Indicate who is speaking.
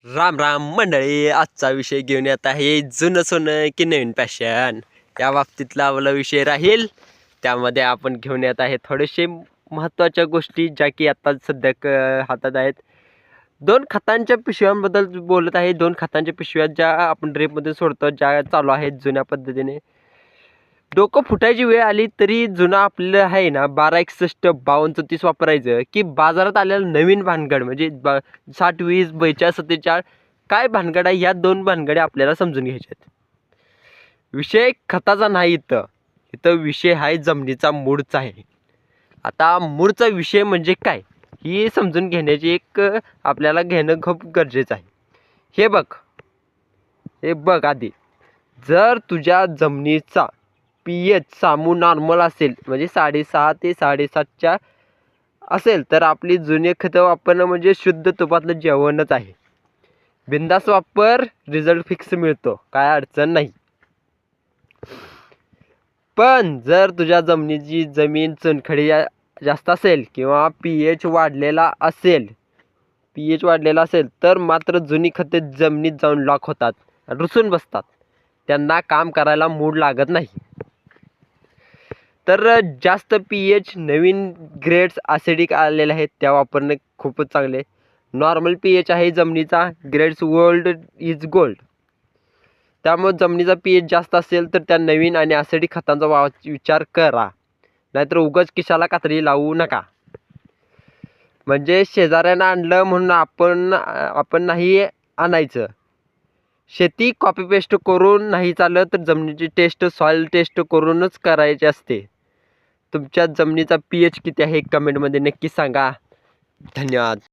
Speaker 1: राम राम मंडळी, आजचा विषय घेऊन येत आहे जुनं सोनं की नवीन फॅशन या बाबतीतला आपला विषय राहील. त्यामध्ये आपण घेऊन येत आहे थोडेसे महत्त्वाच्या गोष्टी ज्या की आता सध्या हातात आहेत. 2 खतांच्या पिशव्यांबद्दल बोलत आहे. 2 खतांच्या पिशव्या ज्या आपण ड्रेपमध्ये सोडतो, ज्या चालू आहेत जुन्या पद्धतीने. डोकं फुटायची वेळ आली तरी जुनं आपलं आहे ना 1261 5234 वापरायचं की बाजारात आलेलं नवीन भानगड म्हणजे 60 20 42 47 काय भानगड आहे, या 2 भानगड्या आपल्याला समजून घ्यायच्यात. विषय खताचा नाही, इथं विषय आहे जमिनीचा, मूळचा आहे. आता मूळचा विषय म्हणजे काय ही समजून घेण्याची एक आपल्याला घेणं खूप गरजेचं आहे. हे बघ आधी, जर तुझ्या जमिनीचा pH सामू नॉर्मल असेल म्हणजे 6.5 ते 7.5च्या असेल तर आपली जुने खतं वापरणं म्हणजे शुद्ध तुपातलं जेवणच आहे. बिंदास वापर, रिझल्ट फिक्स मिळतो, काय अडचण नाही. पण जर तुझ्या जमीन चुनखडी जास्त असेल किंवा pH वाढलेला असेल तर मात्र जुनी खते जमिनीत जाऊन लॉक होतात, रुसून बसतात. त्यांना काम करायला मूड लागत नाही. तर जास्त pH नवीन ग्रेड्स ॲसिडिक आलेले आहेत त्या वापरणे खूपच चांगले. नॉर्मल pH आहे जमिनीचा, ग्रेड्स गोल्ड इज गोल्ड. त्यामुळे जमिनीचा pH जास्त असेल तर त्या नवीन आणि ॲसिडिक खतांचा विचार करा, नाहीतर उगाच किशाला कात्री लावू नका. म्हणजे शेजाऱ्यानं आणलं म्हणून आपण नाही आणायचं. शेती कॉपी पेस्ट करून नाही चालत, तर जमिनीची टेस्ट, सॉइल टेस्ट करूनच करायची असते. तुमच्या जमिनीचा pH किती आहे कमेंटमध्ये नक्की सांगा. धन्यवाद.